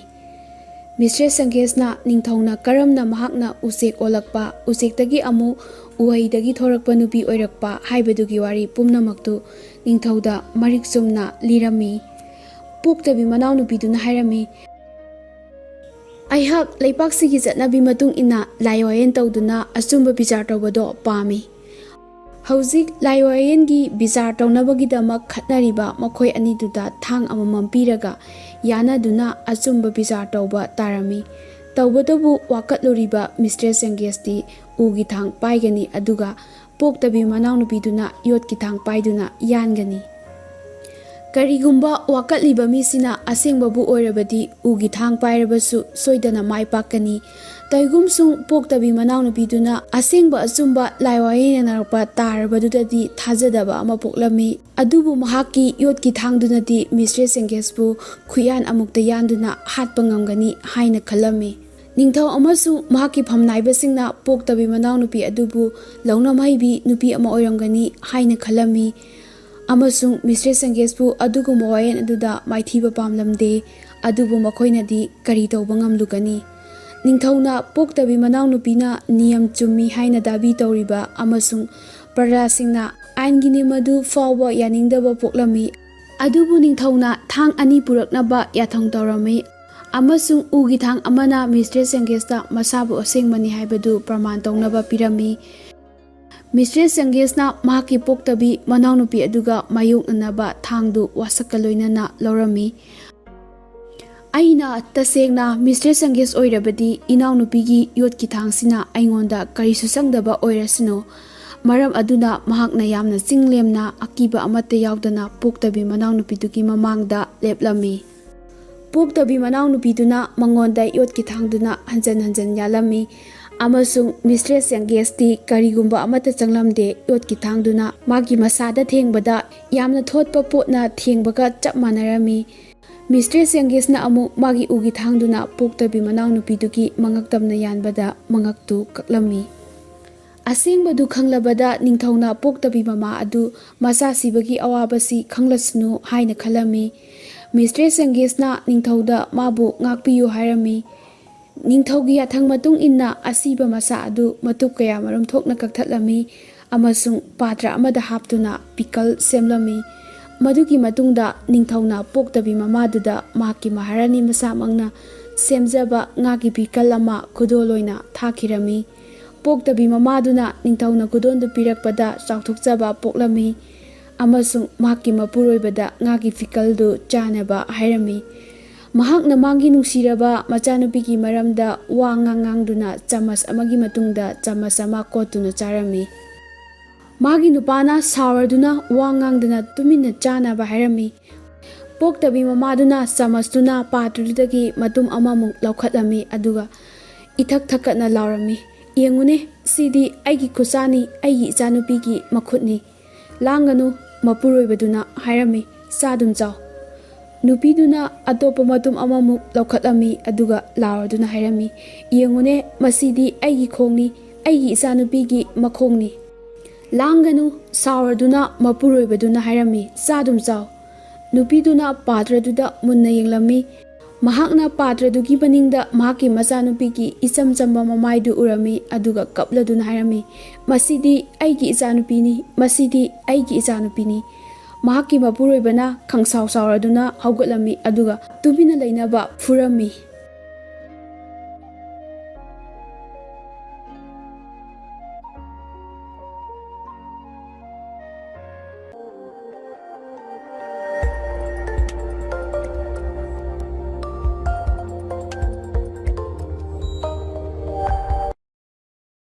ꯃꯤꯁꯇ꯭ꯔꯦꯁ ꯆꯪꯒꯦꯁꯅ ꯅꯤꯡꯊꯧꯅ ꯀꯔꯝꯅ ꯃꯍꯥꯛꯅ ꯎꯆꯦꯛ ꯑꯣꯜꯂꯛꯄ, ꯎꯆꯦꯛꯇꯒꯤ ꯑꯃꯨꯛ ꯎꯍꯩꯗꯒꯤ ꯊꯣꯔꯛꯄ ꯅꯨꯄꯤ ꯑꯣꯏꯔꯛꯄ ꯍꯥꯏꯕꯗꯨꯒꯤ ꯋꯥꯔꯤ ꯄꯨꯝꯅꯃꯛꯇꯨ ꯅꯤꯡꯊꯧꯗ ꯃꯔꯤꯛ ꯆꯨꯝꯅ ꯂꯤꯔꯝꯃꯤ꯫ ꯄꯣꯛꯇꯕꯤ ꯃꯅꯥꯎꯅꯨꯄꯤꯗꯨꯅ ꯍꯥꯏꯔꯝꯃꯤ, "ꯑꯩꯍꯥꯛ ꯂꯩꯄꯥꯛꯁꯤꯒꯤ ꯆꯠꯅꯕꯤ ꯃꯇꯨꯡ ꯏꯟꯅ ꯂꯥꯏ ꯋꯥꯌꯦꯜ ꯇꯧꯗꯨꯅ ꯑꯆꯨꯝꯕ ꯕꯤꯆꯥꯔ ꯇꯧꯕꯗꯣ ꯄꯥꯝꯃꯤ꯫ ꯍꯧꯖꯤꯛ ꯂꯥꯏ ꯋꯥꯌꯦꯜꯒꯤ ꯕꯤꯆꯥꯔ ꯇꯧꯅꯕꯒꯤꯗꯃꯛ ꯈꯠꯅꯔꯤꯕ ꯃꯈꯣꯏ ꯑꯅꯤꯗꯨꯗ ꯊꯥꯡ ꯑꯃꯃꯝ ꯄꯤꯔꯒ ꯌꯥꯅꯗꯨꯅ ꯑꯆꯨꯝꯕ ꯕꯤꯆꯥꯔ ꯇꯧꯕ ꯇꯥꯔꯝꯃꯤ꯫ ꯇꯧꯕꯇꯕꯨ ꯋꯥꯀꯠꯂꯨꯔꯤꯕ ꯃꯤꯁꯇ꯭ꯔꯦꯁ ꯆꯪꯒꯦꯁꯇꯤ ꯎꯒꯤ ꯊꯥꯡ ꯄꯥꯏꯒꯅꯤ ꯑꯗꯨꯒ ꯄꯣꯛꯇꯕꯤ ꯃꯅꯥꯎꯅꯨꯄꯤꯗꯨꯅ ꯌꯣꯠꯀꯤ ꯊꯥꯡ ꯄꯥꯏꯗꯨꯅ ꯌꯥꯟꯒꯅꯤ꯫ ꯀꯔꯤꯒꯨꯝꯕ ꯋꯥꯀꯠꯂꯤꯕ ꯃꯤꯁꯤꯅ ꯑꯁꯦꯡꯕꯕꯨ ꯑꯣꯏꯔꯕꯗꯤ ꯎꯒꯤ ꯊꯥꯡ ꯄꯥꯏꯔꯕꯁꯨ ꯁꯣꯏꯗꯅ ꯃꯥꯏ ꯄꯥꯛꯀꯅꯤ꯫ ꯇꯧꯏꯒꯨꯝꯁꯨꯡ ꯄꯣꯛꯇꯕꯤ ꯃꯅꯥꯎꯅꯨꯄꯤꯗꯨꯅ ꯑꯁꯦꯡꯕ ꯑꯆꯨꯝꯕ ꯂꯥꯏ ꯋꯥꯌꯦꯜꯅꯔꯛꯄ ꯇꯥꯔꯕꯗꯨꯗꯗꯤ ꯊꯥꯖꯗꯕ ꯑꯃ ꯄꯣꯛꯂꯝꯃꯤ꯫ ꯑꯗꯨꯕꯨ ꯃꯍꯥꯛꯀꯤ ꯌꯣꯠꯀꯤ ꯊꯥꯡꯗꯨꯅꯗꯤ ꯃꯤꯁꯇ꯭ꯔꯦꯁ ꯆꯪꯒꯦꯁꯄꯨ ꯈꯨꯌꯥꯟ ꯑꯃꯨꯛꯇ ꯌꯥꯟꯗꯨꯅ ꯍꯥꯠꯄ ꯉꯝꯒꯅꯤ ꯍꯥꯏꯅ ꯈꯜꯂꯝꯃꯤ꯫ ꯅꯤꯡꯊꯧ ꯑꯃꯁꯨꯡ ꯃꯍꯥꯛꯀꯤ ꯐꯝꯅꯥꯏꯕꯁꯤꯡꯅ ꯄꯣꯛꯇꯕꯤ ꯃꯅꯥꯎꯅꯨꯄꯤ ꯑꯗꯨꯕꯨ ꯂꯧꯅꯝ ꯍꯩꯕꯤ ꯅꯨꯄꯤ ꯑꯃ ꯑꯣꯏꯔꯝꯒꯅꯤ ꯍꯥꯏꯅ ꯈꯜꯂꯝꯃꯤ ꯑꯃꯁꯨꯡ ꯃꯤꯁꯇ꯭ꯔꯦꯁ ꯆꯪꯒꯦꯁꯄꯨ ꯑꯗꯨꯒꯨꯝꯕ ꯋꯥꯌꯦꯜ ꯑꯗꯨꯗ ꯃꯥꯏꯊꯤꯕ ꯄꯥꯝꯂꯝꯗꯦ꯫ ꯑꯗꯨꯕꯨ ꯃꯈꯣꯏꯅꯗꯤ ꯀꯔꯤ ꯇꯧꯕ ꯉꯝꯂꯨꯒꯅꯤ? ꯅꯤꯡꯊꯧꯅ ꯄꯣꯛꯇꯕꯤ ꯃꯅꯥꯎꯅꯨꯄꯤꯅ ꯅꯤꯌꯝ ꯆꯨꯝꯃꯤ ꯍꯥꯏꯅ ꯗꯥꯕꯤ ꯇꯧꯔꯤꯕ ꯑꯃꯁꯨꯡ ꯄ꯭ꯔꯖꯥꯁꯤꯡꯅ ꯑꯥꯏꯟꯒꯤ ꯅꯤꯌꯝ ꯑꯗꯨ ꯐꯥꯎꯕ ꯌꯥꯅꯤꯡꯗꯕ ꯄꯣꯛꯂꯝꯃꯤ꯫ ꯑꯗꯨꯕꯨ ꯅꯤꯡꯊꯧꯅ ꯊꯥꯡ ꯑꯅꯤ ꯄꯨꯔꯛꯅꯕ ꯌꯥꯊꯪ ꯇꯧꯔꯝꯃꯤ ꯑꯃꯁꯨꯡ ꯎꯒꯤ ꯊꯥꯡ ꯑꯃꯅ ꯃꯤꯁꯇ꯭ꯔꯦꯁ ꯆꯪꯒꯦꯁꯇ ꯃꯁꯥꯕꯨ ꯑꯁꯦꯡꯕꯅꯤ ꯍꯥꯏꯕꯗꯨ ꯄ꯭ꯔꯃꯥꯟ ꯇꯧꯅꯕ ꯄꯤꯔꯝꯃꯤ꯫ ꯃꯤꯁꯇ꯭ꯔꯦꯁ ꯆꯪꯒꯦꯁꯅ ꯃꯍꯥꯛꯀꯤ ꯄꯣꯛꯇꯕꯤ ꯃꯅꯥꯎꯅꯨꯄꯤ ꯑꯗꯨꯒ ꯃꯥꯌꯣꯛꯅꯅꯕ ꯊꯥꯡꯗꯨ ꯋꯥꯁꯛꯀ ꯂꯣꯏꯅꯅ ꯂꯧꯔꯝꯃꯤ꯫ "ꯑꯩꯅ ꯇꯁꯦꯡꯅ ꯃꯤꯁꯇ꯭ꯔꯦꯁ ꯆꯪꯒꯦꯁ ꯑꯣꯏꯔꯕꯗꯤ ꯏꯅꯥꯎꯅꯨꯄꯤꯒꯤ ꯌꯣꯠꯀꯤ ꯊꯥꯡꯁꯤꯅ ꯑꯩꯉꯣꯟꯗ ꯀꯔꯤꯁꯨ ꯆꯪꯗꯕ ꯑꯣꯏꯔꯁꯅꯨ"꯫ ꯃꯔꯝ ꯑꯗꯨꯅ ꯃꯍꯥꯛꯅ ꯌꯥꯝꯅ ꯆꯤꯡꯂꯦꯝꯅ ꯑꯀꯤꯕ ꯑꯃꯠꯇ ꯌꯥꯎꯗꯅ ꯄꯣꯛꯇꯕꯤ ꯃꯅꯥꯎꯅꯨꯄꯤꯗꯨꯒꯤ ꯃꯃꯥꯡꯗ ꯂꯦꯞꯂꯝꯃꯤ꯫ ꯄꯣꯛꯇꯕꯤ ꯃꯅꯥꯎꯅꯨꯄꯤꯗꯨꯅ ꯃꯉꯣꯟꯗ ꯌꯣꯠꯀꯤ ꯊꯥꯡꯗꯨꯅ ꯍꯟꯖꯟ ꯍꯟꯖꯟ ꯌꯥꯜꯂꯝꯃꯤ ꯑꯃꯁꯨꯡ ꯃꯤꯁꯇ꯭ꯔꯦꯁ ꯆꯪꯒꯦꯁꯇꯤ ꯀꯔꯤꯒꯨꯝꯕ ꯑꯃꯠꯇ ꯆꯪꯂꯝꯗꯦ꯫ ꯌꯣꯠꯀꯤ ꯊꯥꯡꯗꯨꯅ ꯃꯥꯒꯤ ꯃꯁꯥꯗ ꯊꯦꯡꯕꯗ ꯌꯥꯝꯅ ꯊꯣꯠꯄ ꯄꯣꯠꯅ ꯊꯦꯡꯕꯒ ꯆꯞ ꯃꯥꯟꯅꯔꯝꯃꯤ꯫ ꯃꯤꯁꯇ꯭ꯔꯦꯁ ꯆꯪꯒꯦꯁꯅ ꯑꯃꯨꯛ ꯃꯥꯒꯤ ꯎꯒꯤ ꯊꯥꯡꯗꯨꯅ ꯄꯣꯛꯇꯕꯤ ꯃꯅꯥꯎꯅꯨꯄꯤꯗꯨꯒꯤ ꯃꯉꯛ ꯇꯝꯅ ꯌꯥꯟꯕꯗ ꯃꯉꯛꯇꯨ ꯀꯛꯂꯝꯃꯤ꯫ ꯑꯁꯦꯡꯕꯗꯨ ꯈꯪꯂꯕꯗ ꯅꯤꯡꯊꯧꯅ ꯄꯣꯛꯇꯕꯤ ꯃꯃꯥ ꯑꯗꯨ ꯃꯆꯥ ꯁꯤꯕꯒꯤ ꯑꯋꯥꯕꯁꯤ ꯈꯪꯂꯁꯅꯨ ꯍꯥꯏꯅ ꯈꯜꯂꯝꯃꯤ꯫ ꯃꯤꯁꯇ꯭ꯔꯦꯁ ꯆꯪꯒꯦꯁꯅ ꯅꯤꯡꯊꯧꯗ ꯃꯥꯕꯨ ꯉꯥꯛꯄꯤꯌꯨ ꯍꯥꯏꯔꯝꯃꯤ꯫ ꯅꯤꯡꯊꯧꯒꯤ ꯌꯥꯊꯪ ꯃꯇꯨꯡ ꯏꯟꯅ ꯑꯁꯤꯕ ꯃꯆꯥ ꯑꯗꯨ ꯃꯇꯨꯞ ꯀꯌꯥꯃꯔꯨꯝ ꯊꯣꯛꯅ ꯀꯛꯊꯠꯂꯝꯃꯤ ꯑꯃꯁꯨꯡ ꯄꯥꯇ꯭ꯔ ꯑꯃꯗ ꯍꯥꯞꯇꯨꯅ ꯄꯤꯀꯜ ꯁꯦꯝꯂꯝꯃꯤ꯫ ꯃꯗꯨꯒꯤ ꯃꯇꯨꯡꯗ ꯅꯤꯡꯊꯧꯅ ꯄꯣꯛꯇꯕꯤ ꯃꯃꯥꯗꯨꯗ ꯃꯍꯥꯛꯀꯤ ꯃꯍꯥꯔꯥꯅꯤ ꯃꯁꯥꯃꯛꯅ ꯁꯦꯝꯖꯕ ꯉꯥꯒꯤ ꯄꯤꯀꯜ ꯑꯃ ꯈꯨꯗꯣꯜ ꯑꯣꯏꯅ ꯊꯥꯈꯤꯔꯝꯃꯤ꯫ ꯄꯣꯛꯇꯕꯤ ꯃꯃꯥꯗꯨꯅ ꯅꯤꯡꯊꯧꯅ ꯈꯨꯗꯣꯜꯗꯨ ꯄꯤꯔꯛꯄꯗ ꯆꯥꯎꯊꯣꯛꯆꯕ ꯄꯣꯛꯂꯝꯃꯤ ꯑꯃꯁꯨꯡ ꯃꯍꯥꯛꯀꯤ ꯃꯄꯨꯔꯣꯏꯕꯗ ꯉꯥꯒꯤ ꯄꯤꯀꯜꯗꯨ ꯆꯥꯅꯕ ꯍꯥꯏꯔꯝꯃꯤ꯫ ꯃꯍꯥꯛꯅ ꯃꯥꯒꯤ ꯅꯨꯡꯁꯤꯔꯕ ꯃꯆꯥꯅꯨꯄꯤꯒꯤ ꯃꯔꯝꯗ ꯋꯥ ꯉꯥꯡꯗꯨꯅ ꯆꯥꯃꯁ ꯑꯃꯒꯤ ꯃꯇꯨꯡꯗ ꯆꯥꯃꯁ ꯑꯃ ꯀꯣꯠꯇꯨꯅ ꯆꯥꯔꯝꯃꯤ꯫ ꯃꯥꯒꯤ ꯅꯨꯄꯥꯅ ꯁꯥꯎꯔꯗꯨꯅ ꯋꯥ ꯉꯥꯡꯗꯅ ꯇꯨꯃꯤꯟꯅ ꯆꯥꯅꯕ ꯍꯥꯏꯔꯝꯃꯤ꯫ ꯄꯣꯛꯇꯕꯤ ꯃꯃꯥꯗꯨꯅ ꯆꯥꯃꯁꯇꯨꯅ ꯄꯥꯇ꯭ꯔꯗꯨꯗꯒꯤ ꯃꯇꯨꯝ ꯑꯃꯃꯨꯛ ꯂꯧꯈꯠꯂꯝꯃꯤ ꯑꯗꯨꯒ ꯏꯊꯛ ꯊꯛꯀꯠꯅ ꯂꯥꯎꯔꯝꯃꯤ, ꯌꯦꯡꯉꯨꯅꯦ ꯁꯤꯗꯤ ꯑꯩꯒꯤ ꯈꯨꯠꯁꯥꯅꯤ, ꯑꯩꯒꯤ ꯏꯆꯥꯅꯨꯄꯤꯒꯤ ꯃꯈꯨꯠꯅꯤ, ꯂꯥꯡꯒꯅꯨ ꯃꯄꯨꯔꯣꯏꯕꯗꯨꯅ ꯍꯥꯏꯔꯝꯃꯤ꯫ ꯆꯥꯗꯨꯝ ꯆꯥꯎ꯫ ꯅꯨꯄꯤꯗꯨꯅ ꯑꯇꯣꯞꯄ ꯃꯇꯨꯝ ꯑꯃꯃꯨꯛ ꯂꯧꯈꯠꯂꯝꯃꯤ ꯑꯗꯨꯒ ꯂꯥꯎꯔꯗꯨꯅ ꯍꯥꯏꯔꯝꯃꯤ, ꯌꯦꯡꯉꯨꯅꯦ ꯃꯁꯤꯗꯤ ꯑꯩꯒꯤ ꯈꯣꯡꯅꯤ, ꯑꯩꯒꯤ ꯏꯆꯥꯅꯨꯄꯤꯒꯤ ꯃꯈꯣꯡꯅꯤ꯫ ꯂꯥꯡꯒꯅꯨ ꯁꯥꯎꯔꯗꯨꯅ ꯃꯄꯨꯔꯣꯏꯕꯗꯨꯅ ꯍꯥꯏꯔꯝꯃꯤ꯫ ꯆꯥꯗꯨꯝ ꯆꯥꯎ꯫ ꯅꯨꯄꯤꯗꯨꯅ ꯄꯥꯇ꯭ꯔꯗꯨꯗ ꯃꯨꯟꯅ ꯌꯦꯡꯂꯝꯃꯤ꯫ ꯃꯍꯥꯛꯅ ꯄꯥꯇ꯭ꯔꯗꯨꯒꯤ ꯃꯅꯤꯡꯗ ꯃꯍꯥꯛꯀꯤ ꯃꯆꯥꯅꯨꯄꯤꯒꯤ ꯏꯆꯝ ꯆꯝꯕ ꯃꯃꯥꯏꯗꯨ ꯎꯔꯝꯃꯤ ꯑꯗꯨꯒ ꯀꯞꯂꯗꯨꯅ ꯍꯥꯏꯔꯝꯃꯤ, ꯃꯁꯤꯗꯤ ꯑꯩꯒꯤ ꯏꯆꯥꯅꯨꯄꯤꯅꯤ, ꯃꯁꯤꯗꯤ ꯑꯩꯒꯤ ꯏꯆꯥꯅꯨꯄꯤꯅꯤ꯫ ꯃꯍꯥꯛꯀꯤ ꯃꯄꯨꯔꯣꯏꯕꯅ ꯈꯪꯁꯥꯎ ꯁꯥꯎꯔꯗꯨꯅ ꯍꯧꯒꯠꯂꯝꯃꯤ ꯑꯗꯨꯒ ꯇꯨꯃꯤꯟꯅ ꯂꯩꯅꯕ ꯐꯨꯔꯝꯃꯤ꯫